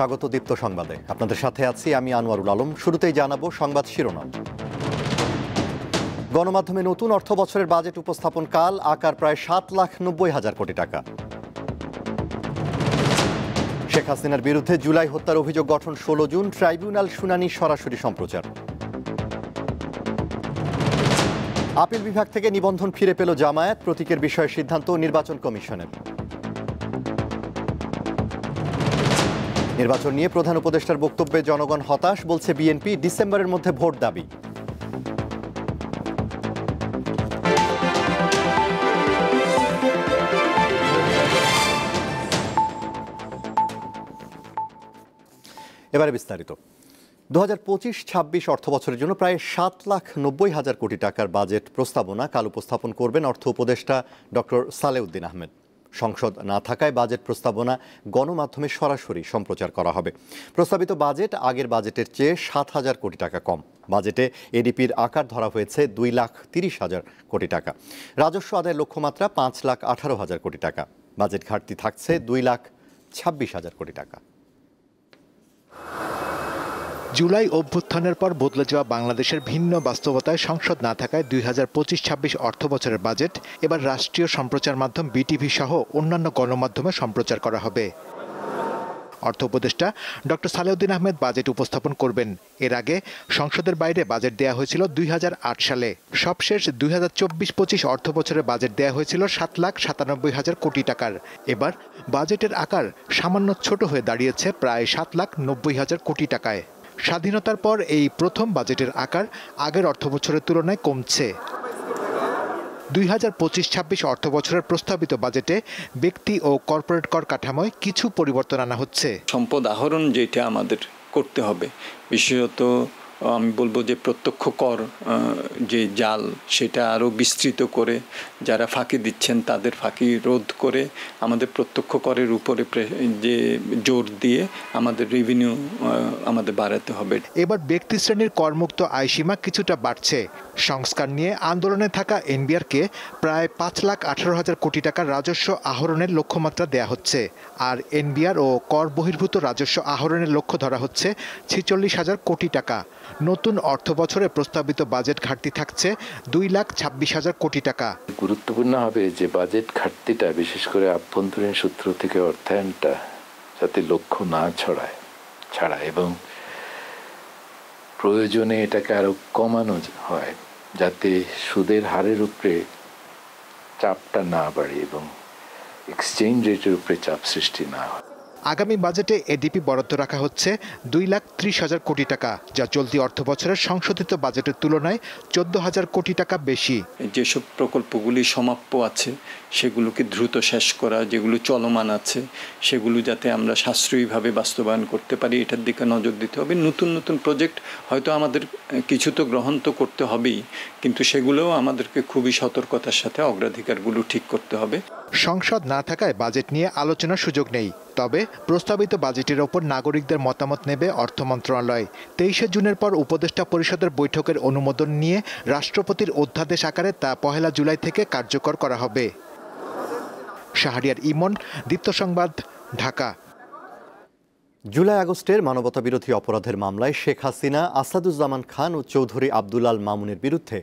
স্বাগত দীপ্ত সংবাদে। আপনাদের সাথে আছি আমি আনোয়ারুল আলম। শুরুতেই জানাবো সংবাদ শিরোনাম। গণমাধ্যমে নতুন অর্থ বছরের বাজেট উপস্থাপন কাল আকার প্রায় 7,90,000 কোটি টাকা। শেখ হাসিনার বিরুদ্ধে জুলাই হত্যার অভিযোগ গঠন 16 জুন, ট্রাইব্যুনাল শুনানি সরাসরি সম্প্রচার। আপিল বিভাগ থেকে নিবন্ধন ফিরে পেল জামায়াত, প্রতীকের বিষয়ে সিদ্ধান্ত নির্বাচন কমিশনের। নির্বাচন নিয়ে প্রধান উপদেষ্টার বক্তব্যে জনগণ হতাশ, বলছে বিএনপি, ডিসেম্বরের মধ্যে ভোট দাবি। এবারে বিস্তারিত। 2025-26 অর্থ বছরের জন্য প্রায় 7,90,000 কোটি টাকার বাজেট প্রস্তাবনা কাল উপস্থাপন করবেন অর্থ উপদেষ্টা ডক্টর সালেউদ্দিন আহমেদ। সংসদ না থাকায় বাজেট প্রস্তাবনা গণমাধ্যমে সরাসরি সম্প্রচার করা হবে। প্রস্তাবিত বাজেট আগের বাজেটের চেয়ে 7,000 কোটি টাকা কম। বাজেটে এডিপির আকার ধরা হয়েছে 2,30,000 কোটি টাকা। রাজস্ব আদায়ের লক্ষ্যমাত্রা 5,18,000 কোটি টাকা। বাজেট ঘাটতি থাকছে 2,26,000 কোটি টাকা। জুলাই অভ্যুত্থানের পর বদলে যাওয়া বাংলাদেশের ভিন্ন বাস্তবতায় সংসদ না থাকায় 2025-26 অর্থ বছরের বাজেট এবার রাষ্ট্রীয় সম্প্রচার মাধ্যম বিটিভি সহ অন্যান্য গণমাধ্যমে সম্প্রচার করা হবে। অর্থ উপদেষ্টা ডক্টর সালেউদ্দিন আহমেদ বাজেট উপস্থাপন করবেন। এর আগে সংসদের বাইরে বাজেট দেয়া হয়েছিল 2008 সালে। সবশেষ 2024-25 অর্থ বছরের বাজেট দেয়া হয়েছিল 7,97,000 কোটি টাকার। এবার বাজেটের আকার সামান্য ছোট হয়ে দাঁড়িয়েছে প্রায় 7,90,000 কোটি টাকায়। স্বাধীনতার পর এই প্রথম বাজেটের আকার আগের অর্থ বছরের তুলনায় কমছে। 2025-26 অর্থ বছরের প্রস্তাবিত বাজেটে ব্যক্তি ও কর্পোরেট কর কাঠামোয় কিছু পরিবর্তন আনা হচ্ছে। সম্পদ আহরণ যেটা আমাদের করতে হবে, বিশেষত আমি বলবো যে প্রত্যক্ষ কর যে জাল সেটা আরও বিস্তৃত করে যারা ফাঁকি দিচ্ছেন তাদের ফাঁকি রোধ করে আমাদের প্রত্যক্ষ করের উপরে যে জোর দিয়ে আমাদের রেভিনিউ আমাদের বাড়াতে হবে। এবার ব্যক্তি শ্রেণীর করমুক্ত আয়সীমা কিছুটা বাড়ছে। সংস্কার নিয়ে আন্দোলনে থাকা এনবিআরকে প্রায় 5,18,000 কোটি টাকার রাজস্ব আহরণের লক্ষ্যমাত্রা দেয়া হচ্ছে। আর এনবিআর ও কর বহির্ভূত রাজস্ব আহরণের লক্ষ্য ধরা হচ্ছে 46,000 কোটি টাকা। নতুন অর্থ বছরে প্রস্তাবিত বাজেট ঘাটতি থাকছে 2,26,000 কোটি টাকা। গুরুত্বপূর্ণ হবে যে বাজেট ঘাটতিটা বিশেষ করে আভ্যন্তরীণ সূত্র থেকে অর্থায়নটা যাতে লক্ষ্য না ছাড়ায় এবং প্রয়োজনে এটাকে আরো কমানো হয়, যাতে সুদের হারের উপরে চাপটা না বাড়ে এবং এক্সচেঞ্জ রেটের উপরে চাপ সৃষ্টি না হয়। আগামী বাজেটে এডিপি বরাদ্দ রাখা হচ্ছে 2,30,000 কোটি টাকা, যা চলতি অর্থ বছরের সংশোধিত বাজেটের তুলনায় 14,000 কোটি টাকা বেশি। যেসব প্রকল্পগুলি সমাপ্য আছে সেগুলোকে দ্রুত শেষ করা, যেগুলো চলমান আছে সেগুলো যাতে আমরা সাশ্রয়ীভাবে বাস্তবায়ন করতে পারি এটার দিকে নজর দিতে হবে। নতুন নতুন প্রজেক্ট হয়তো আমাদের কিছু তো গ্রহণ তো করতে হবেই, কিন্তু সেগুলোও আমাদেরকে খুবই সতর্কতার সাথে অগ্রাধিকারগুলো ঠিক করতে হবে। সংসদ না থাকায় বাজেট নিয়ে আলোচনার সুযোগ নেই, তবে প্রস্তাবিত বাজেটের ওপর নাগরিকদের মতামত নেবে অর্থ মন্ত্রণালয়। 23 জুনের পর উপদেষ্টা পরিষদের বৈঠকের অনুমোদন নিয়ে রাষ্ট্রপতির অধ্যাদেশ আকারে তা 1 জুলাই থেকে কার্যকর করা হবে। শাহরিয়ার ইমন, দীপ্ত সংবাদ, ঢাকা। জুলাই আগস্টের মানবতাবিরোধী অপরাধের মামলায় শেখ হাসিনা, আসাদুজ্জামান খান ও চৌধুরী আব্দুল আল মামুনের বিরুদ্ধে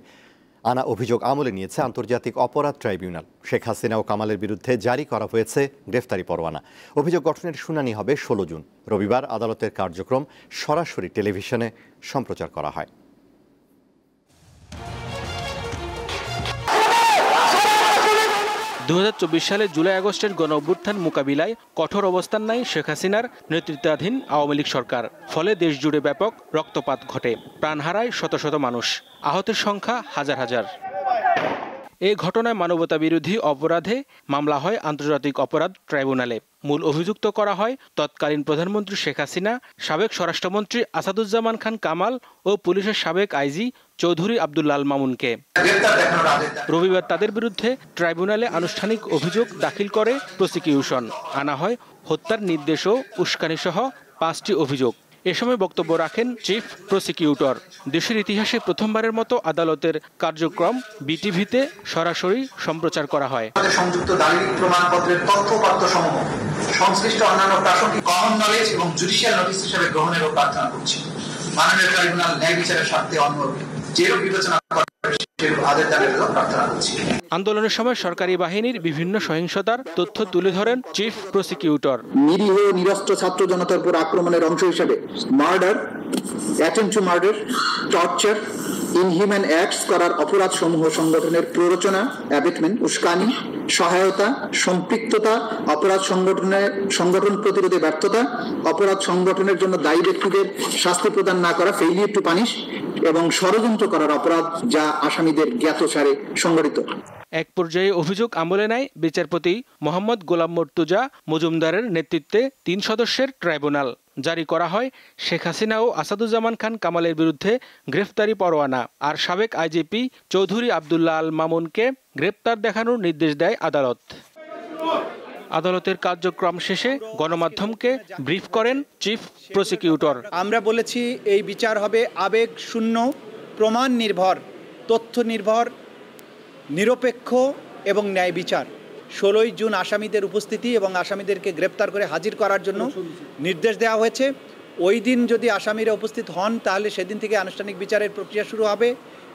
আনা অভিযোগ আমলে নিয়েছে আন্তর্জাতিক অপরাধ ট্রাইব্যুনাল। শেখ হাসিনা ও কামালের বিরুদ্ধে জারি করা হয়েছে গ্রেফতারি পরোয়ানা। অভিযোগ গঠনের শুনানি হবে 16 জুন। রবিবার আদালতের কার্যক্রম সরাসরি টেলিভিশনে সম্প্রচার করা হয়। সালে জুলাই আগস্টের গণ অভ্যুত্থান মোকাবিলায় কঠোর অবস্থান নেয় শেখ হাসিনার নেতৃত্বাধীন আওয়ামী লীগ সরকার। ফলে দেশজুড়ে ব্যাপক রক্তপাত ঘটে, প্রাণ হারায় শত শত মানুষ, আহতের সংখ্যা হাজার হাজার। এই ঘটনায় মানবতাবিরোধী অপরাধে মামলা হয় আন্তর্জাতিক অপরাধ ট্রাইব্যুনালে। মূল অভিযুক্ত করা হয় তৎকালীন প্রধানমন্ত্রী শেখ হাসিনা, সাবেক স্বরাষ্ট্রমন্ত্রী আসাদুজ্জামান খান কামাল ও পুলিশের সাবেক আইজি চৌধুরী আব্দুল আল মামুনকে। রবিবার তাদের বিরুদ্ধে ট্রাইব্যুনালে আনুষ্ঠানিক অভিযোগ দাখিল করে প্রসিকিউশন। আনা হয় হত্যার নির্দেশ ও উস্কানিসহ 5টি অভিযোগ। এ সময় বক্তব্য রাখেন চিফ প্রসিকিউটর। দেশের ইতিহাসে প্রথমবারের মতো আদালতের কার্যক্রম বিটিভিতে সরাসরি সম্প্রচার করা হয়। সংযুক্ত দালিলিক প্রমাণপত্রের তথ্যপাত্র সমূহ সংশ্লিষ্ট অন্যান্য প্রাসঙ্গিক কমন নলেজ এবং জুডিশিয়াল নোটিস হিসেবে গ্রহণেরও প্রার্থনা করছি। মাননীয় ট্রাইব্যুনাল ন্যায় বিচারের স্বার্থে অন্য যেরূপ বিবেচনা করে সেরূপ আদেশ দানের প্রার্থনা করছি। আন্দোলনের সময় সরকারি বাহিনীর বিভিন্ন সহিংসতার তথ্য তুলে ধরেন চিফ প্রসিকিউটর। নিরীহ নিরস্ত্র ছাত্র জনতার উপর আক্রমণের অংশ হিসেবে murder, attempt to murder, torture, inhuman acts করার অপরাধ সমূহ সংগঠনের প্ররোচনা, অ্যাবেটমেন্ট, উস্কানি, সহায়তা, সম্পৃক্ততা, অপরাধ সংগঠন প্রতিরোধে ব্যর্থতা, অপরাধ সংগঠনের জন্য দায়ী ব্যক্তিদের শাস্তি প্রদান না করা, ফেইলিয়ার টু পানিশ, এবং ষড়যন্ত্র করার অপরাধ যা আসামিদের জ্ঞাতসারে সংগঠিত। এক পর্যায়ে অভিযোগ আমলে নেয় বিচারপতি মোহাম্মদ গোলাম মর্তুজা মজুমদারের নেতৃত্বে 3 সদস্যের ট্রাইব্যুনাল। জারি করা হয় শেখ হাসিনা ও আসাদুজ্জামান খান কামালের বিরুদ্ধে গ্রেফতারি পরোয়ানা, আর সাবেক আইজিপি চৌধুরী আবদুল্লাহ আল মামুনকে গ্রেপ্তার দেখানোর নির্দেশ দেয় আদালত। আদালতের কার্যক্রম শেষে গণমাধ্যমকে ব্রিফ করেন চিফ প্রসিকিউটর। আমরা বলেছি এই বিচার হবে আবেগ শূন্য, প্রমাণ নির্ভর, তথ্য নির্ভর, নিরপেক্ষ এবং ন্যায় বিচার। 16ই জুন আসামিদের উপস্থিতি এবং আসামিদেরকে গ্রেপ্তার করে হাজির করার জন্য নির্দেশ দেওয়া হয়েছে। ওই দিন যদি আসামিরা উপস্থিত হন তাহলে সেদিন থেকে আনুষ্ঠানিক বিচারের প্রক্রিয়া শুরু হবে।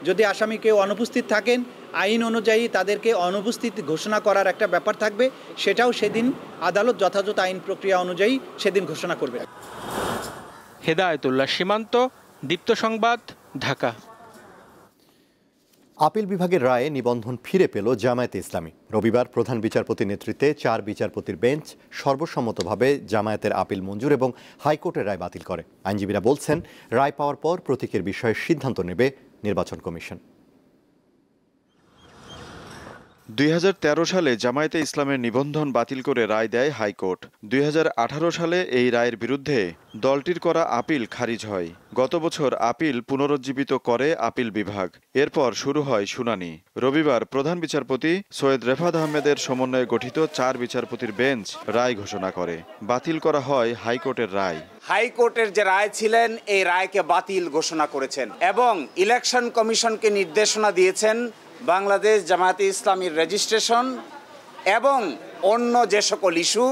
যদি আসামি কেউ অনুপস্থিত থাকেন, আইন অনুযায়ী তাদেরকে অনুপস্থিত ঘোষণা করার একটা ব্যাপার থাকবে, সেটাও সেদিন আদালত যথাযথ আইন প্রক্রিয়া অনুযায়ী সেদিন ঘোষণা করবে। হেদায়েতুল্লাহ সীমান্ত, দীপ্ত সংবাদ, ঢাকা। আপিল বিভাগের রায়ে নিবন্ধন ফিরে পেল জামায়াতে ইসলামী। রবিবার প্রধান বিচারপতির নেতৃত্বে 4 বিচারপতির বেঞ্চ সর্বসম্মতভাবে জামায়াতের আপিল মঞ্জুর এবং হাইকোর্টের রায় বাতিল করে। আইনজীবীরা বলছেন, রায় পাওয়ার পর প্রতীকের বিষয়ে সিদ্ধান্ত নেবে নির্বাচন কমিশন। 2013 সালে জামায়াতে ইসলামের নিবন্ধন বাতিল করে রায় দেয় হাইকোর্ট। 2018 সালে এই রায়ের বিরুদ্ধে দলটির করা আপিল খারিজ হয়। গত বছর আপিল পুনরুজ্জীবিত করে আপিল বিভাগ। এরপর শুরু হয় শুনানি। রবিবার প্রধান বিচারপতি সৈয়দ রেফাত আহমেদের সমন্বয়ে গঠিত 4 বিচারপতির বেঞ্চ রায় ঘোষণা করে। বাতিল করা হয় হাইকোর্টের রায়। হাইকোর্টের যে রায় ছিলেন এই রায়কে বাতিল ঘোষণা করেছেন এবং ইলেকশন কমিশনকে নির্দেশনা দিয়েছেন বাংলাদেশ জামায়াতে ইসলামীর রেজিস্ট্রেশন এবং অন্য যে সকল ইস্যু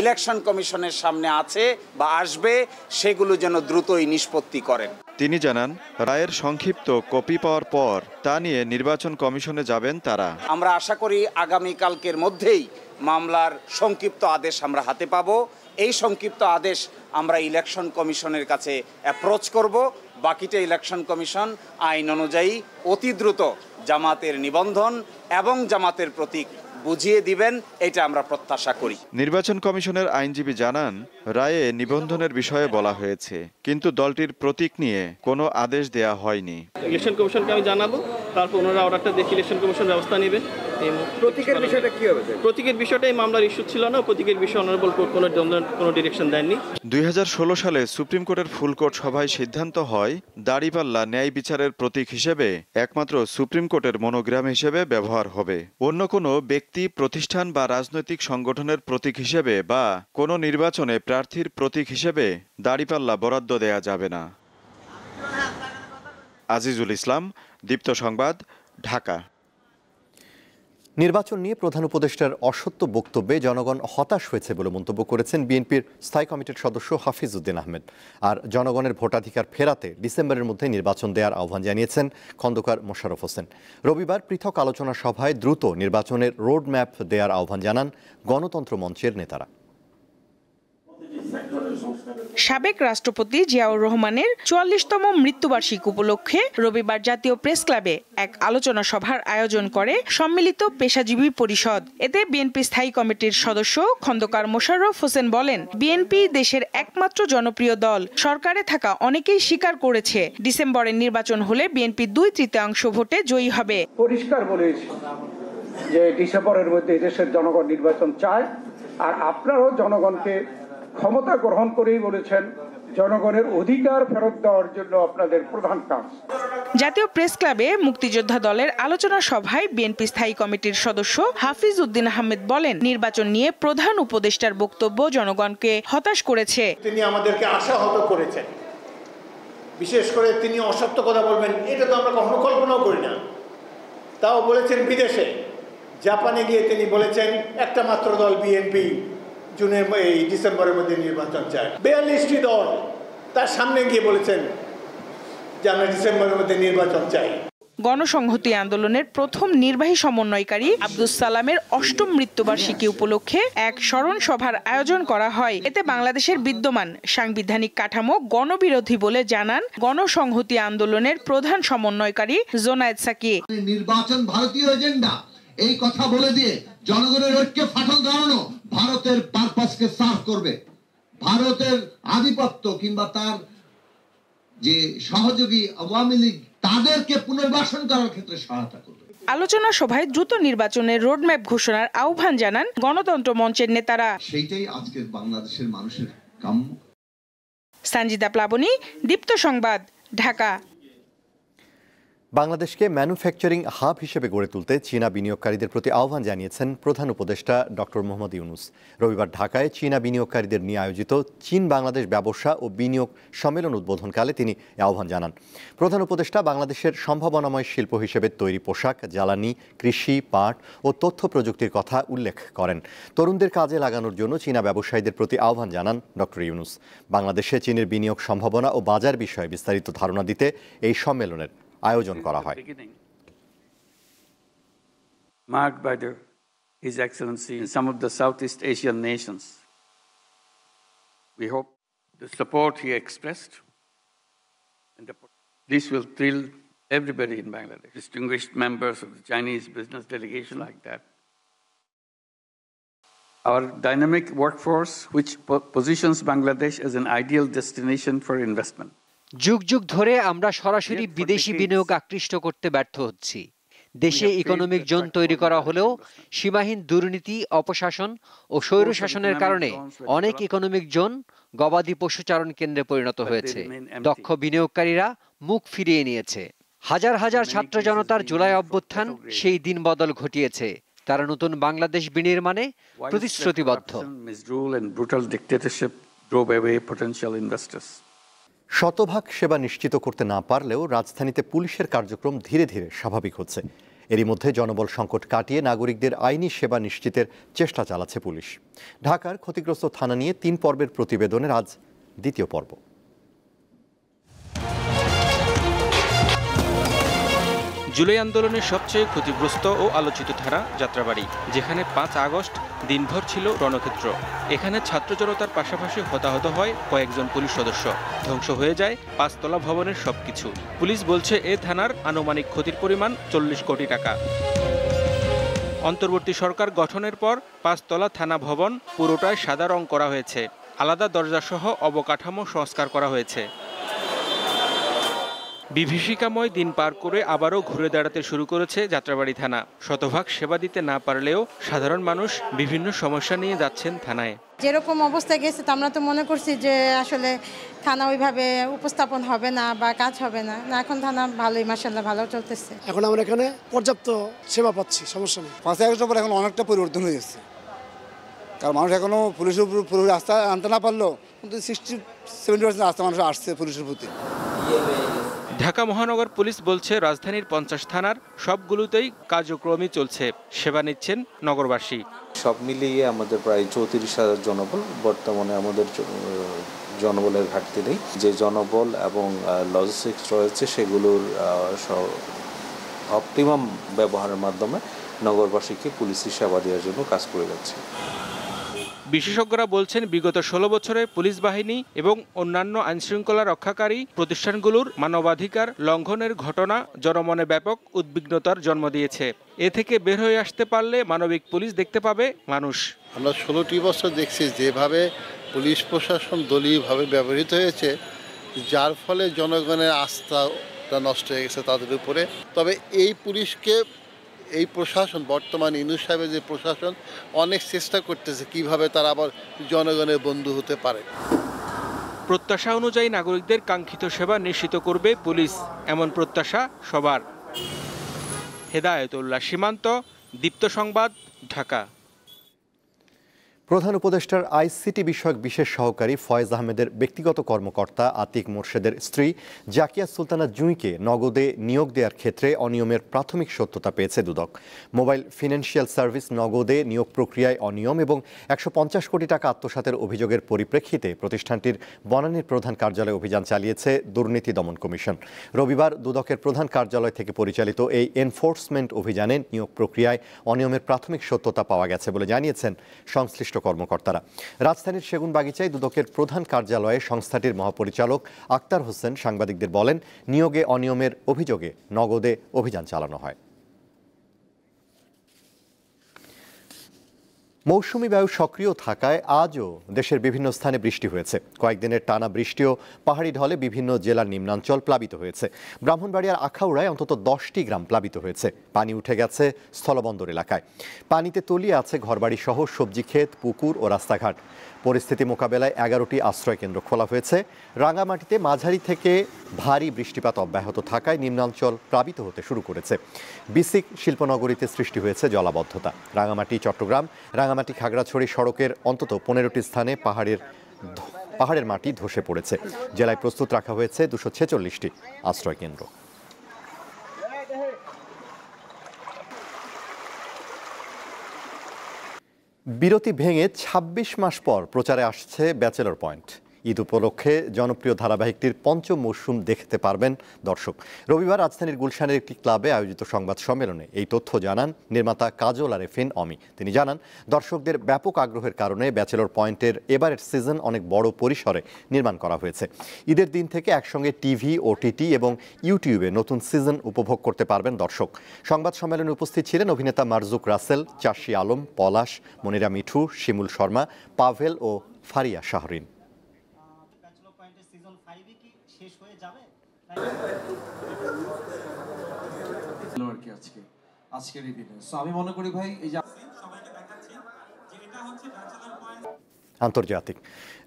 ইলেকশন কমিশনের সামনে আছে বা আসবে সেগুলো যেন দ্রুতই নিষ্পত্তি করেন। তিনি জানান, রায়ের সংক্ষিপ্ত কপি পাওয়ার পর তা নিয়ে নির্বাচন কমিশনে যাবেন তারা। আমরা আশা করি আগামীকালকের মধ্যেই মামলার সংক্ষিপ্ত আদেশ আমরা হাতে পাবো। এই সংক্ষিপ্ত আদেশ আমরা ইলেকশন কমিশনের কাছে অ্যাপ্রোচ করব। বাকিটা ইলেকশন কমিশন আইন অনুযায়ী অতি দ্রুত জামাতের নিবন্ধন এবং জামাতের প্রতীক বুঝিয়ে দিবেন, এটা আমরা প্রত্যাশা করি। নির্বাচন কমিশনের আইনজীবী জানান, রায়ে নিবন্ধনের বিষয়ে বলা হয়েছে, কিন্তু দলটির প্রতীক নিয়ে কোনো আদেশ দেয়া হয়নি। ইলেকশন কমিশনকে আমি জানাবো, তারপর ওনারা অর্ডারটা দেখে ইলেকশন কমিশন ব্যবস্থা নেবে। প্রতীকের বিষয়টা কি হবে? প্রতীকের বিষয়টা এই মামলার ইস্যু ছিল না। প্রতীকের বিষয়ে অনারেবল কোর্ট কোনো ডিরেকশন দেননি। 2016 সালে সুপ্রিম কোর্টের ফুল কোর্ট সভায় সিদ্ধান্ত হয়, দাড়িপাল্লা ন্যায় বিচারের প্রতীক হিসেবে একমাত্র সুপ্রিম কোর্টের মনোগ্রাম হিসেবে ব্যবহার হবে। অন্য কোনো ব্যক্তি, প্রতিষ্ঠান বা রাজনৈতিক সংগঠনের প্রতীক হিসেবে বা কোনো নির্বাচনে প্রার্থীর প্রতীক হিসেবে দাড়িপাল্লা বরাদ্দ দেয়া যাবে না। আজিজুল ইসলাম, দীপ্ত সংবাদ, ঢাকা। নির্বাচন নিয়ে প্রধান উপদেষ্টার অসত্য বক্তব্যে জনগণ হতাশ হয়েছে বলে মন্তব্য করেছেন বিএনপির স্থায়ী কমিটির সদস্য হাফিজ উদ্দিন আহমেদ। আর জনগণের ভোটাধিকার ফেরাতে ডিসেম্বরের মধ্যে নির্বাচন দেওয়ার আহ্বান জানিয়েছেন খন্দকার মোশাররফ হোসেন। রবিবার পৃথক আলোচনা সভায় দ্রুত নির্বাচনের রোড ম্যাপ দেওয়ার আহ্বান জানান গণতন্ত্র মঞ্চের নেতারা। সাবেক রাষ্ট্রপতি জিয়াউর রহমানের 44তম মৃত্যুবার্ষিকী উপলক্ষে রবিবার জাতীয় প্রেস ক্লাবে এক আলোচনা সভার আয়োজন করে সম্মিলিত পেশাজীবী পরিষদ। এতে বিএনপি স্থায়ী কমিটির সদস্য খন্দকার মোশাররফ হোসেন বলেন, বিএনপি দেশের একমাত্র জনপ্রিয় দল। সরকারে থাকা অনেকেই স্বীকার করেছে, ডিসেম্বরের নির্বাচন হলে বিএনপি 2/3 ভোটে জয়ী হবে। পরিষ্কার বলেছে যে ডিসেম্বরের মধ্যে দেশের জনগণ নির্বাচন চায়, আর আপনারাও জনগণকে ক্ষমতা গ্রহণ করেই বলেছেন জনগণের অধিকার ফেরত দেওয়ার জন্য আপনাদের প্রধান কাজ। জাতীয় প্রেস ক্লাবে মুক্তিযোদ্ধা দলের আলোচনা সভায় বিএনপি স্থায়ী কমিটির সদস্য হাফিজ উদ্দিন আহমেদ বলেন, নির্বাচন নিয়ে প্রধান উপদেষ্টার বক্তব্য জনগণকে হতাশ করেছে। তিনি আমাদেরকে আশাহত করেছেন, বিশেষ করে তিনি অসত্য কথা বলবেন এটা তো আমরা কখনো কল্পনাও করি না। তাও বলেছেন বিদেশে, জাপানে গিয়ে তিনি বলেছেন একটা মাত্র দল বিএনপি, এই ডিসেম্বরের মধ্যে নির্বাচন চায়। 42টি দল তার সামনে গিয়ে বলেছেন যে আমরা ডিসেম্বরের মধ্যে নির্বাচন চাই। গণসংহতি আন্দোলনের প্রথম নির্বাহী সমন্বয়কারী আব্দুস সালামের ৮ম মৃত্যুবার্ষিকী উপলক্ষে এক স্মরণ সভার আয়োজন করা হয়। এতে বাংলাদেশের বিদ্যমান সাংবিধানিক কাঠামো গণবিরোধী বলে জানান গণসংহতি আন্দোলনের প্রধান সমন্বয়কারী জোনায়েদ সাকি। নির্বাচন ভারতীয় এজেন্ডা এই কথা বলে দিয়ে জনগণের ঐক্যে ফাটল ধরানো ভারতের পারপাসকে সার্ভ করবে, ভারতের আধিপত্য কিংবা তার যে সহযোগী আওয়ামী লীগ তাদেরকে পুনর্বাসন করার ক্ষেত্রে সহায়তা করবে। আলোচনা সভায় দ্রুত নির্বাচনের রোডম্যাপ ঘোষণার আহ্বান জানান গণতন্ত্র মঞ্চের নেতারা। সেইটাই আজকের বাংলাদেশের মানুষের কাম্য। সঞ্জিদা প্লাবনী, দীপ্ত সংবাদ, ঢাকা। বাংলাদেশকে ম্যানুফ্যাকচারিং হাব হিসেবে গড়ে তুলতে চীনা বিনিয়োগকারীদের প্রতি আহ্বান জানিয়েছেন প্রধান উপদেষ্টা ডক্টর মোহাম্মদ ইউনূস। রবিবার ঢাকায় চীনা বিনিয়োগকারীদের নিয়ে আয়োজিত চীন বাংলাদেশ ব্যবসা ও বিনিয়োগ সম্মেলন উদ্বোধনকালে তিনি এই আহ্বান জানান। প্রধান উপদেষ্টা বাংলাদেশের সম্ভাবনাময় শিল্প হিসেবে তৈরি পোশাক, জ্বালানি, কৃষি, পাট ও তথ্য প্রযুক্তির কথা উল্লেখ করেন। তরুণদের কাজে লাগানোর জন্য চীনা ব্যবসায়ীদের প্রতি আহ্বান জানান ডক্টর ইউনূস। বাংলাদেশে চীনের বিনিয়োগ সম্ভাবনা ও বাজার বিষয়ে বিস্তারিত ধারণা দিতে এই সম্মেলনের আয়োজন করা হয়। Marked by His Excellency in some of the Southeast Asian nations. We hope the support he expressed and this will thrill everybody in Bangladesh, distinguished members of the Chinese business delegation like that. Our dynamic workforce, which positions Bangladesh as an ideal destination for investment. যুগ যুগ ধরে আমরা সরাসরি বিদেশি বিনিয়োগ আকৃষ্ট করতে ব্যর্থ হচ্ছি। দেশে ইকোনমিক জোন তৈরি করা হলেও সীমাহীন দুর্নীতি, অপশাসন ও স্বৈরশাসনের কারণে অনেক ইকোনমিক জোন গবাদি পশুচারণ কেন্দ্রে পরিণত হয়েছে। দক্ষ বিনিয়োগকারীরা মুখ ফিরিয়ে নিয়েছে। হাজার হাজার ছাত্র জনতার জুলাই অভ্যুত্থান সেই দিন বদল ঘটিয়েছে। তারা নতুন বাংলাদেশ বিনির্মাণে প্রতিশ্রুতিবদ্ধ। শতভাগ সেবা নিশ্চিত করতে না পারলেও রাজধানীতে পুলিশের কার্যক্রম ধীরে ধীরে স্বাভাবিক হচ্ছে। এরই মধ্যে জনবল সংকট কাটিয়ে নাগরিকদের আইনি সেবা নিশ্চিতের চেষ্টা চালাচ্ছে পুলিশ। ঢাকার ক্ষতিগ্রস্ত থানা নিয়ে 3 পর্বের প্রতিবেদনের আজ দ্বিতীয় পর্ব। জুলাই আন্দোলনের সবচেয়ে ক্ষতিগ্রস্ত ও আলোচিত ধারা যাত্রাবাড়ি, যেখানে 5 আগস্ট দিনভর ছিল রণক্ষেত্র। এখানে ছাত্র জনতার পাশাপাশি হতাহত হয় কয়েকজন পুলিশ সদস্য, ধ্বংস হয়ে যায় 5 তলা ভবনের সবকিছু। পুলিশ বলছে এ থানার আনুমানিক ক্ষতির পরিমাণ 40 কোটি টাকা। অন্তর্বর্তী সরকার গঠনের পর 5 তলা থানা ভবন পুরোটাই সাদা রং করা হয়েছে। আলাদা দরজাসহ অবকাঠামো সংস্কার করা হয়েছে। বিভীষিকাময় দিন পার করে আবারও ঘুরে দাঁড়াতে শুরু করেছে যাত্রাবাড়ি থানা। শতভাগ সেবা দিতে না পারলেও সাধারণ মানুষ বিভিন্ন সমস্যা নিয়ে যাচ্ছেন থানায়। যেরকম অবস্থায় গেছে আমরা তো মনে করছি যে আসলে থানা ওইভাবে উপস্থাপন হবে না বা কাজ হবে না। এখন থানা ভালোই, মাশাআল্লাহ ভালো চলতেছে। এখন আমরা এখানে পর্যাপ্ত সেবা পাচ্ছি, সমস্যা নেই। 5 আগস্টের পর এখন অনেকটা পরিবর্তন হয়ে গেছে, কারণ মানুষ এখনো পুলিশের উপর পুরো আস্থা আনতে না পারলেও কিন্তু 60-70% আস্থা মানুষ আসছে পুলিশের প্রতি। ঢাকা মহানগর পুলিশ বলছে রাজধানীর 50 থানার সবগুলোতেই কার্যক্রমই চলছে, সেবা নিচ্ছেন নগরবাসী। সব মিলিয়ে আমাদের প্রায় 34,000 জনবল। বর্তমানে আমাদের জনবলের ঘাটতি নেই। যে জনবল এবং লজিস্টিক্স রয়েছে সেগুলোর অপটিমাম ব্যবহারের মাধ্যমে নগরবাসীকে পুলিশি সেবা দেওয়ার জন্য কাজ করে যাচ্ছে। বিশেষজ্ঞরা বলছেন বিগত 16 বছরে পুলিশ বাহিনী এবং অন্যান্য আইনশৃঙ্খলা রক্ষাকারী প্রতিষ্ঠানগুলোর মানবাধিকার লঙ্ঘনের ঘটনা জনমনে ব্যাপক উদ্বিগ্নতার জন্ম দিয়েছে। এ থেকে বের হয়ে আসতে পারলে মানবিক পুলিশ দেখতে পাবে মানুষ। আমরা 16টি বছর দেখছি যেভাবে পুলিশ প্রশাসন দলীয়ভাবে ব্যবহৃত হয়েছে, যার ফলে জনগণের আস্থাটা নষ্ট হয়ে গেছে তাদের উপরে। তবে এই পুলিশকে, এই প্রশাসন, বর্তমান ইউনূস সাহেবের যে প্রশাসন অনেক চেষ্টা করতেছে কিভাবে তারা আবার জনগণের বন্ধু হতে পারে। প্রত্যাশা অনুযায়ী নাগরিকদের কাঙ্ক্ষিত সেবা নিশ্চিত করবে পুলিশ, এমন প্রত্যাশা সবার। হেদায়েতুল্লাহ সীমান্ত, দীপ্ত সংবাদ, ঢাকা। প্রধান উপদেষ্টার আইসিটি বিষয়ক বিশেষ সহকারী ফয়েজ আহমেদের ব্যক্তিগত কর্মকর্তা আতিক মোর্শেদের স্ত্রী জাকিয়া সুলতানা জুঁইকে নগদে নিয়োগ দেওয়ার ক্ষেত্রে অনিয়মের প্রাথমিক সত্যতা পেয়েছে দুদক। মোবাইল ফিনান্সিয়াল সার্ভিস নগদে নিয়োগ প্রক্রিয়ায় অনিয়ম এবং ১৫০ কোটি টাকা আত্মসাতের অভিযোগের পরিপ্রেক্ষিতে প্রতিষ্ঠানটির বনানীর প্রধান কার্যালয়ে অভিযান চালিয়েছে দুর্নীতি দমন কমিশন। রবিবার দুদকের প্রধান কার্যালয় থেকে পরিচালিত এই এনফোর্সমেন্ট অভিযানে নিয়োগ প্রক্রিয়ায় অনিয়মের প্রাথমিক সত্যতা পাওয়া গেছে বলে জানিয়েছেন সংশ্লিষ্ট কর্মকর্তারা। রাজধানীর সেগুনবাগিচায় দুদকের প্রধান কার্যালয়ে সংস্থাটির মহাপরিচালক আক্তার হোসেন সাংবাদিকদের বলেন, নিয়োগে অনিয়মের অভিযোগে নগদে অভিযান চালানো হয়। মৌসুমি বায়ু সক্রিয় থাকায় আজও দেশের বিভিন্ন স্থানে বৃষ্টি হয়েছে। কয়েকদিনের টানা বৃষ্টিও পাহাড়ি ঢলে বিভিন্ন জেলার নিম্নাঞ্চল প্লাবিত হয়েছে। ব্রাহ্মণবাড়িয়ার আখাউড়ায় অন্তত 10টি গ্রাম প্লাবিত হয়েছে। পানি উঠে গেছে স্থলবন্দর এলাকায়। পানিতে তলিয়ে আছে ঘরবাড়ি সহ সবজি ক্ষেত, পুকুর ও রাস্তাঘাট। পরিস্থিতি মোকাবেলায় 11টি আশ্রয় কেন্দ্র খোলা হয়েছে। রাঙামাটিতে মাঝারি থেকে ভারী বৃষ্টিপাত অব্যাহত থাকায় নিম্নাঞ্চল প্লাবিত হতে শুরু করেছে। বিসিক শিল্পনগরীতে সৃষ্টি হয়েছে জলাবদ্ধতা। রাঙামাটি চট্টগ্রাম রাঙামাটি খাগড়াছড়ি সড়কের অন্তত 15টি স্থানে পাহাড়ের মাটি ধসে পড়েছে। জেলায় প্রস্তুত রাখা হয়েছে 246টি আশ্রয় কেন্দ্র। বিরতি ভেঙে 26 মাস পর প্রচারে আসছে ব্যাচেলর পয়েন্ট। ঈদ উপলক্ষে জনপ্রিয় ধারাবাহিকটির পঞ্চম মৌসুম দেখতে পারবেন দর্শক। রবিবার রাজধানীর গুলশানের একটি ক্লাবে আয়োজিত সংবাদ সম্মেলনে এই তথ্য জানান নির্মাতা কাজল আরেফিন অমি। তিনি জানান, দর্শকদের ব্যাপক আগ্রহের কারণে ব্যাচেলর পয়েন্টের এবারের সিজন অনেক বড় পরিসরে নির্মাণ করা হয়েছে। ঈদের দিন থেকে একসঙ্গে টিভি, ওটিটি এবং ইউটিউবে নতুন সিজন উপভোগ করতে পারবেন দর্শক। সংবাদ সম্মেলনে উপস্থিত ছিলেন অভিনেতা মারজুক রাসেল, চাষী আলম, পলাশ, মনিরা মিঠু, শিমুল শর্মা, পাভেল ও ফারিয়া শাহরিন। আন্তর্জাতিক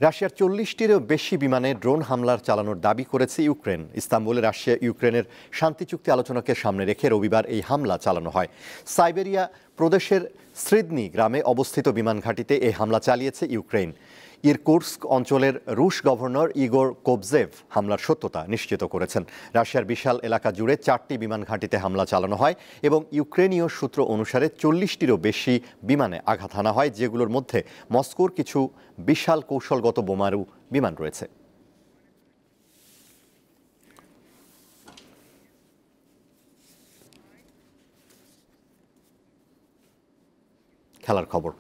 রাশিয়ার 40টিরও বেশি বিমানে ড্রোন হামলার চালানোর দাবি করেছে ইউক্রেন। ইস্তাম্বুলে রাশিয়া ইউক্রেনের শান্তি চুক্তি আলোচনাকে সামনে রেখে রবিবার এই হামলা চালানো হয়। সাইবেরিয়া প্রদেশের স্রিদনি গ্রামে অবস্থিত বিমান ঘাঁটিতে এই হামলা চালিয়েছে ইউক্রেন। ইরকুটস্ক অঞ্চলের রুশ গভর্নর ইগোর কোবজেভ হামলার সত্যতা নিশ্চিত করেছেন। রাশিয়ার বিশাল এলাকা জুড়ে 4টি বিমান ঘাঁটিতে হামলা চালানো হয় এবং ইউক্রেনীয় সূত্র অনুসারে 40টিরও বেশি বিমানে আঘাত হানা হয়, যেগুলোর মধ্যে মস্কোর কিছু বিশাল কৌশলগত বোমারু বিমান রয়েছে। খেলার খবর।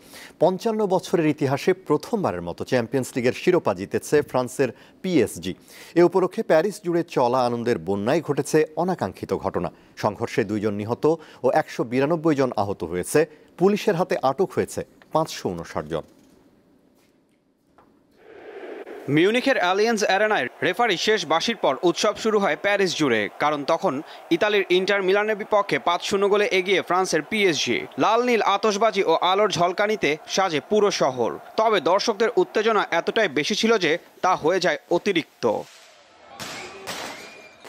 55 বছরের ইতিহাসে প্রথমবারের মতো চ্যাম্পিয়ন্স লিগের শিরোপা জিতেছে ফ্রান্সের পিএসজি। এ উপলক্ষে প্যারিস জুড়ে চলা আনন্দের বন্যায় ঘটেছে অনাকাঙ্ক্ষিত ঘটনা। সংঘর্ষে 2 জন নিহত ও 192 জন আহত হয়েছে। পুলিশের হাতে আটক হয়েছে 559 জন। মিউনিখের অ্যালিয়েন্স অ্যারেনায় রেফারি শেষ বাঁশির পর উৎসব শুরু হয় প্যারিস জুড়ে, কারণ তখন ইতালির ইন্টার মিলানের বিপক্ষে 5-0 গোলে এগিয়ে ফ্রান্সের পিএসজি। লাল নীল আতশবাজি ও আলোর ঝলকানিতে সাজে পুরো শহর। তবে দর্শকদের উত্তেজনা এতটাই বেশি ছিল যে তা হয়ে যায় অতিরিক্ত।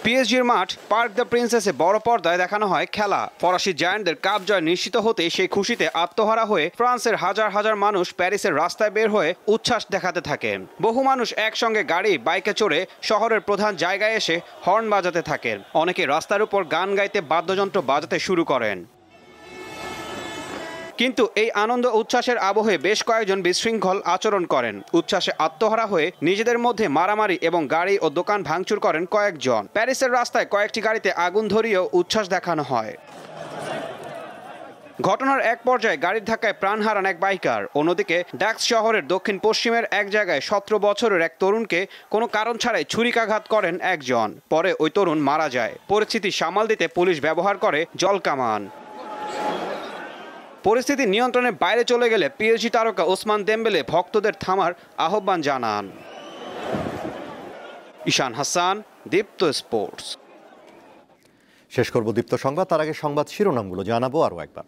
পিএসজির মাঠ পার্ক দ্য প্রিন্সেসে বড় পর্দায় দেখানো হয় খেলা। ফরাসি জায়ান্টদের কাপ জয় নিশ্চিত হতেই সেই খুশিতে আত্মহারা হয়ে ফ্রান্সের হাজার হাজার মানুষ প্যারিসের রাস্তায় বের হয়ে উচ্ছ্বাস দেখাতে থাকেন। বহু মানুষ একসঙ্গে গাড়ি, বাইকে চড়ে শহরের প্রধান জায়গায় এসে হর্ন বাজাতে থাকেন। অনেকে রাস্তার উপর গান গাইতে বাদ্যযন্ত্র বাজাতে শুরু করেন। কিন্তু এই আনন্দ উচ্ছ্বাসের আবহে বেশ কয়েকজন বিশৃঙ্খল আচরণ করেন। উচ্ছ্বাসে আত্মহারা হয়ে নিজেদের মধ্যে মারামারি এবং গাড়ি ও দোকান ভাঙচুর করেন কয়েকজন। প্যারিসের রাস্তায় কয়েকটি গাড়িতে আগুন ধরিয়েও উচ্ছ্বাস দেখানো হয়। ঘটনার এক পর্যায়ে গাড়ির ধাক্কায় প্রাণ হারান এক বাইকার। অন্যদিকে ডাক্স শহরের দক্ষিণ পশ্চিমের এক জায়গায় 17 বছরের এক তরুণকে কোনো কারণ ছাড়াই ছুরিকাঘাত করেন একজন। পরে ওই তরুণ মারা যায়। পরিস্থিতি সামাল দিতে পুলিশ ব্যবহার করে জলকামান। পরিস্থিতি নিয়ন্ত্রণের বাইরে চলে গেলে পিএসজি তারকা ওসমান দেমবেলে ভক্তদের থামার আহ্বান জানান। ঈশান হাসান, দীপ্ত স্পোর্টস। শেষ করব দীপ্ত সংবাদ, তার আগে সংবাদ শিরোনামগুলো জানাবো আরও একবার।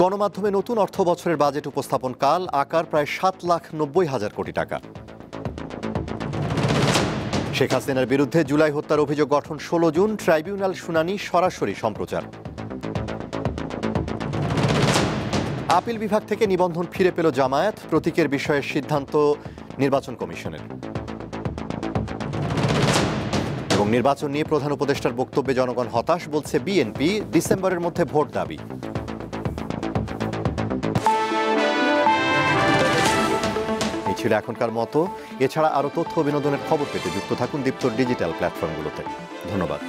গণমাধ্যমে নতুন অর্থ বছরের বাজেট উপস্থাপন কাল আকার প্রায় 7,90,000 কোটি টাকা। শেখ হাসিনার বিরুদ্ধে জুলাই হত্যার অভিযোগ গঠন 16 জুন, ট্রাইব্যুনাল শুনানি সরাসরি সম্প্রচার। আপিল বিভাগ থেকে নিবন্ধন ফিরে পেল জামায়াত, প্রতীকের বিষয়ে সিদ্ধান্ত নির্বাচন কমিশনের। এবং নির্বাচন নিয়ে প্রধান উপদেষ্টার বক্তব্যে জনগণ হতাশ, বলছে বিএনপি, ডিসেম্বরের মধ্যে ভোট দাবি। এই ছিল এখনকার মতো। এছাড়া আরও তথ্য ও বিনোদনের খবর পেতে যুক্ত থাকুন দীপ্তর ডিজিটাল প্ল্যাটফর্মগুলোতে। ধন্যবাদ।